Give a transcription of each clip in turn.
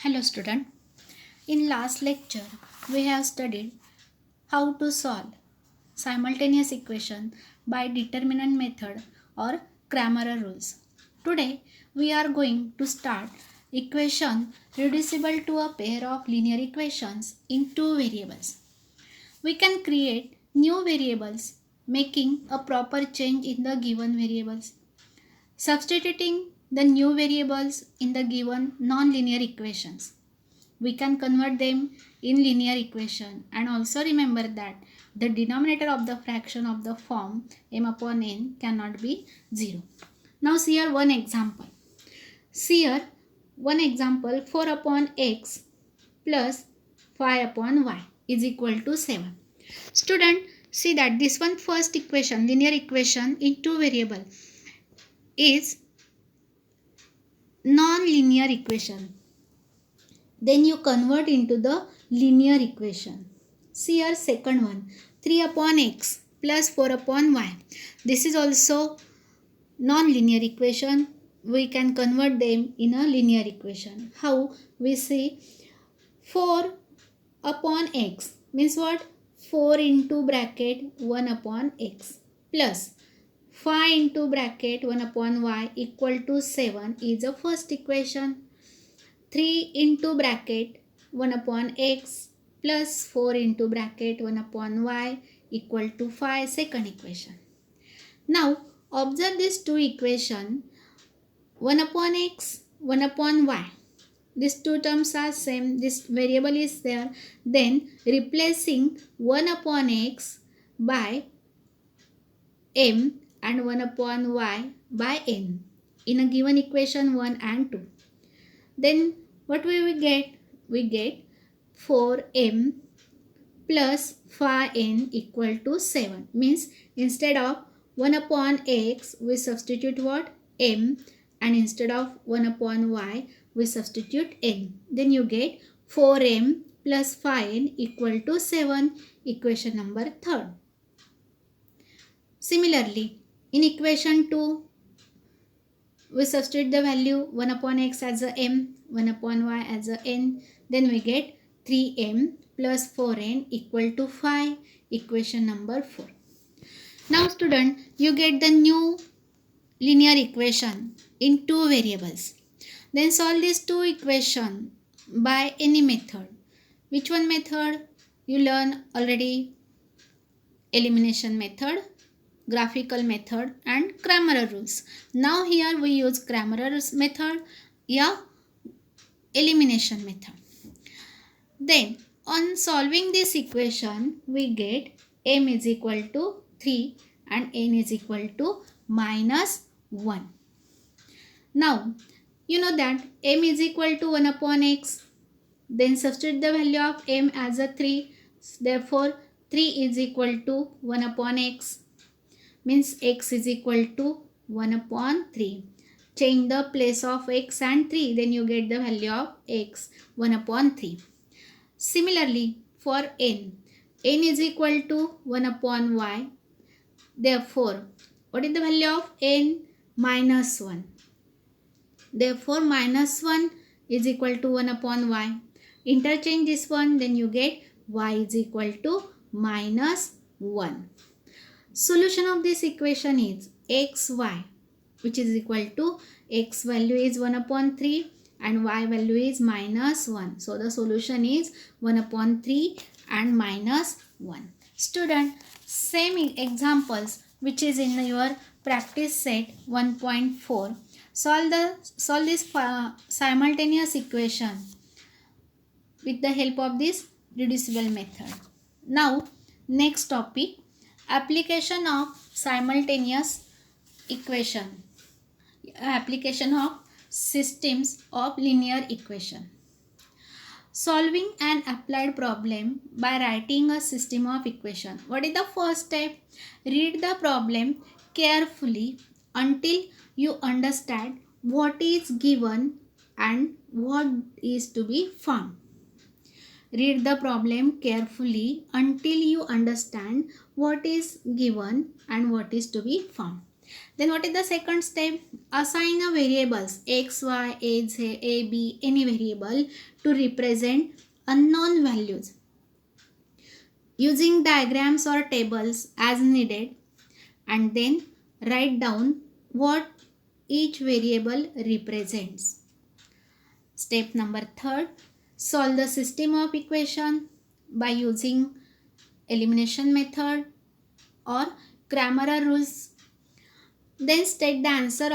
Hello student. In last lecture we have studied how to solve simultaneous equation by determinant method or Cramer rules. Today we are going to start equation reducible to a pair of linear equations in two variables. We can create new variables making a proper change in the given variables. Substituting the new variables in the given non-linear equations, we can convert them in linear equation, and also remember that the denominator of the fraction of the form m upon n cannot be 0. Now see here one example. See here one example, 4 upon x plus 5 upon y is equal to 7. Student, see that this one first equation, linear equation in two variable, is non-linear equation. Then you convert into the linear equation. See here second one, 3 upon x plus 4 upon y. This is also non-linear equation. We can convert them in a linear equation. How? We see 4 upon x means what? 4 into bracket 1 upon x plus 5 into bracket 1 upon y equal to 7 is the first equation. 3 into bracket 1 upon x plus 4 into bracket 1 upon y equal to 5, second equation. Now observe these two equations, 1 upon x, 1 upon y. These two terms are same, this variable is there. Then replacing 1 upon x by m and 1 upon y by n in a given equation 1 and 2. Then what will we get? We get 4m plus 5n equal to 7. Means instead of 1 upon x we substitute what? M, and instead of 1 upon y we substitute n. Then you get 4m plus 5n equal to 7, equation number 3rd. Similarly, in equation 2, we substitute the value 1 upon x as a m, 1 upon y as a n. Then we get 3m plus 4n equal to 5, equation number 4. Now student, you get the new linear equation in two variables. Then solve these two equations by any method. Which one method? You learn already: elimination method, graphical method, and Cramer rules. Now here we use Cramer method, elimination method. Then on solving this equation we get m is equal to 3 and n is equal to minus 1. Now you know that m is equal to 1 upon x. Then substitute the value of m as a 3. Therefore 3 is equal to 1 upon x. Means x is equal to 1 upon 3. Change the place of x and 3. Then you get the value of x, 1 upon 3. Similarly for n is equal to 1 upon y. Therefore what is the value of n? Minus 1. Therefore minus 1 is equal to 1 upon y. Interchange this one, then you get y is equal to minus 1. Solution of this equation is xy, which is equal to x value is 1 upon 3 and y value is minus 1. So the solution is 1 upon 3 and minus 1. Student, same examples which is in your practice set 1.4. Solve this simultaneous equation with the help of this reducible method. Now next topic, application of simultaneous equation, application of systems of linear equation. Solving an applied problem by writing a system of equation. What is the first step? Read the problem carefully until you understand what is given and what is to be found. Read the problem carefully until you understand what is given and what is to be found. Then what is the second step? Assign a variables x, y, a, z, a, b, any variable to represent unknown values using diagrams or tables as needed, and then write down what each variable represents. Step number third, solve the system of equation by using elimination method or Cramer rules. Then state the answer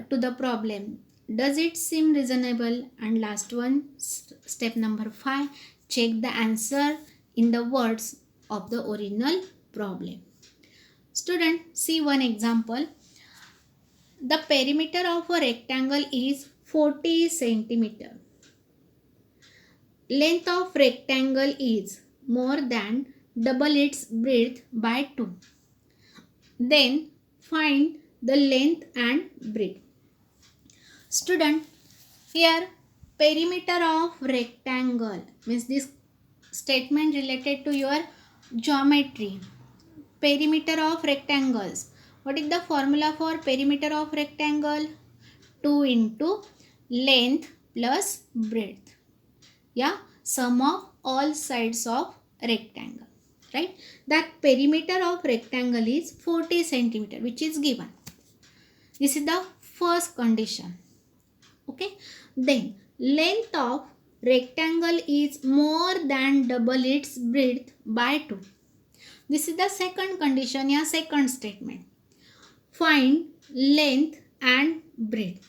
to the problem. Does it seem reasonable? And last one, step number 5, check the answer in the words of the original problem. Student, see one example. The perimeter of a rectangle is 40 centimeter. Length of rectangle is more than double its breadth by 2. Then find the length and breadth. Student, here perimeter of rectangle means this statement related to your geometry. Perimeter of rectangles. What is the formula for perimeter of rectangle? 2 into length plus breadth. Yeah, sum of all sides of rectangle. Right? That perimeter of rectangle is 40 centimeter, which is given. This is the first condition. Okay. Then length of rectangle is more than double its breadth by 2. This is the second condition, या second statement. Find length and breadth.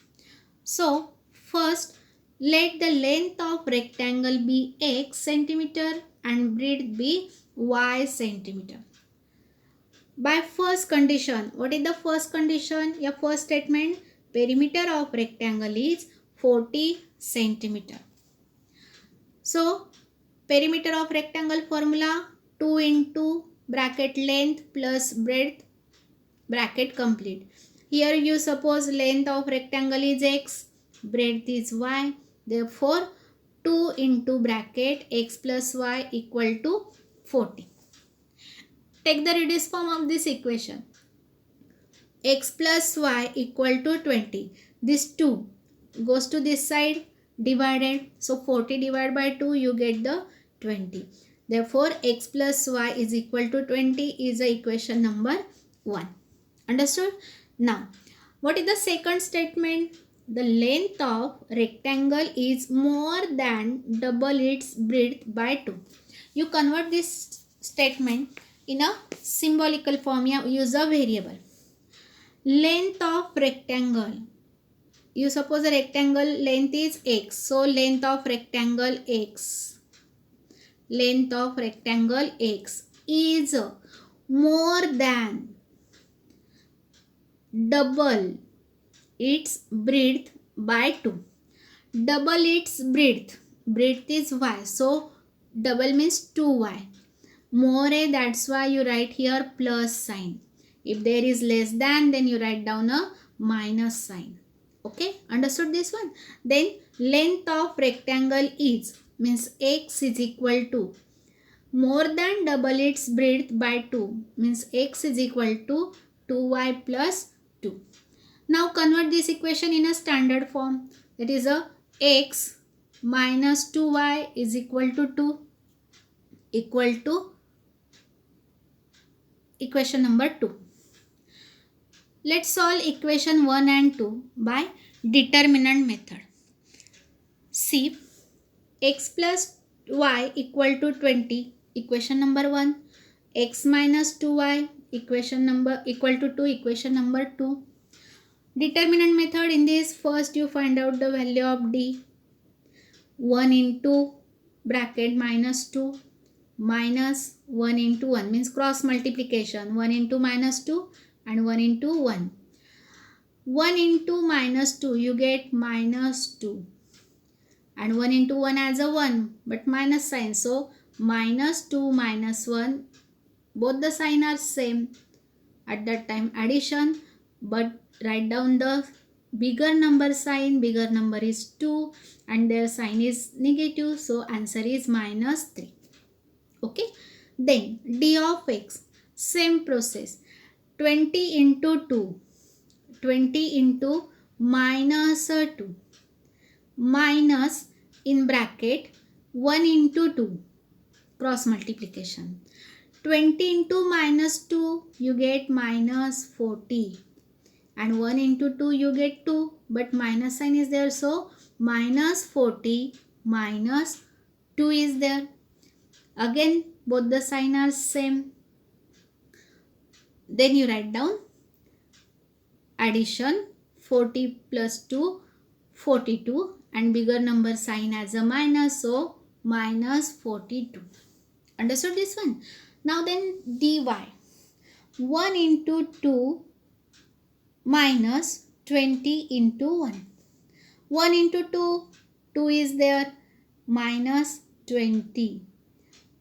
So first, let the length of rectangle be x centimeter and breadth be y centimeter. By first condition, what is the first condition? Your first statement, perimeter of rectangle is 40 centimeter. So perimeter of rectangle formula 2 into bracket length plus breadth bracket complete. Here you suppose length of rectangle is x, breadth is y. Therefore 2 into bracket x plus y equal to 40. Take the reduced form of this equation. X plus y equal to 20. This 2 goes to this side, divided. So 40 divided by 2, you get the 20. Therefore x plus y is equal to 20 is the equation number 1. Understood? Now, what is the second statement? The length of rectangle is more than double its breadth by 2. You convert this statement in a symbolical form. You use a variable. Length of rectangle. You suppose a rectangle length is x. So length of rectangle x. Length of rectangle x is more than double its breadth by 2. Double its breadth. Breadth is y. So double means 2y. More a, that's why you write here plus sign. If there is less than, then you write down a minus sign. Okay, understood this one? Then length of rectangle is means x is equal to more than double its breadth by 2 means x is equal to 2y plus 2. Now convert this equation in a standard form. That is a x minus 2y is equal to 2 equal to equation number 2. Let's solve equation 1 and 2 by determinant method. See, x plus y equal to 20, equation number 1. X minus 2y equation number equal to 2, equation number 2. Determinant method, in this first you find out the value of d. 1 into bracket minus 2 minus 1 into 1 means cross multiplication. 1 into minus 2 and 1 into 1. 1 into minus 2 you get minus 2 and 1 into 1 as a 1 but minus sign. So minus 2 minus 1, both the sign are same. At that time addition, but write down the bigger number sign. Bigger number is 2 and their sign is negative. So answer is minus 3. Okay. Then d of x, same process. 20 into 2. 20 into minus 2 minus in bracket 1 into 2 cross multiplication. 20 into minus 2 you get minus 40 and 1 into 2 you get 2, but minus sign is there, so minus 40 minus 2 is there. Again both the sign are same. Then you write down addition 40 plus 2 42 and bigger number sign as a minus, so minus 42. Understood this one? Now then dy 1 into 2 minus 20 into 1. 1 into 2, 2 is there, minus 20.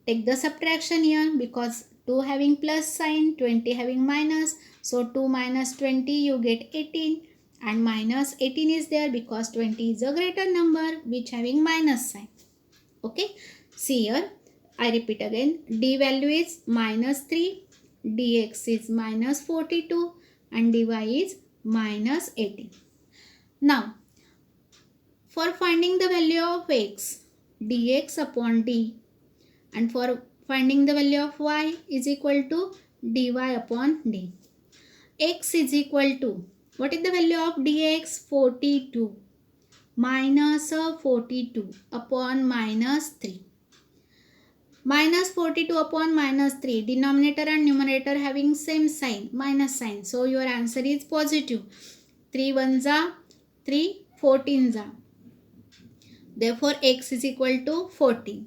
Take the subtraction here because 2 having plus sign, 20 having minus. So 2 minus 20 you get 18 and minus 18 is there because 20 is a greater number which having minus sign. Okay. See here. I repeat again. D value is minus 3. Dx is minus 42 and dy is minus 18. Now, for finding the value of x, dx upon d, and for finding the value of y is equal to dy upon d. X is equal to, what is the value of dx? 42 minus 42 upon minus 3. Minus 42 upon minus 3. Denominator and numerator having same sign, minus sign. So your answer is positive. 3 ones are 3, 14s are. Therefore x is equal to 14.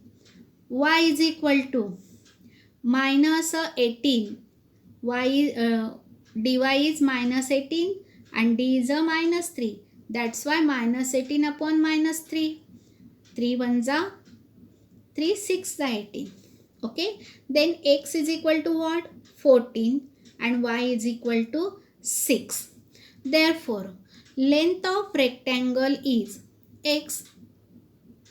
Y is equal to minus 18. Dy is minus 18 and d is a minus 3. That's why minus 18 upon minus 3. 3 ones are 3, 6 are 18. Okay. Then x is equal to what? 14 and y is equal to 6. Therefore, length of rectangle is x,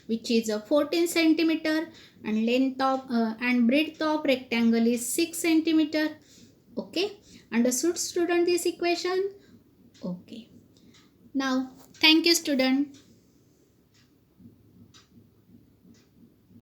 which is a 14 centimeter, and length of and breadth of rectangle is 6 centimeter. Okay. Understood, student, this equation? Okay. Now, thank you, student.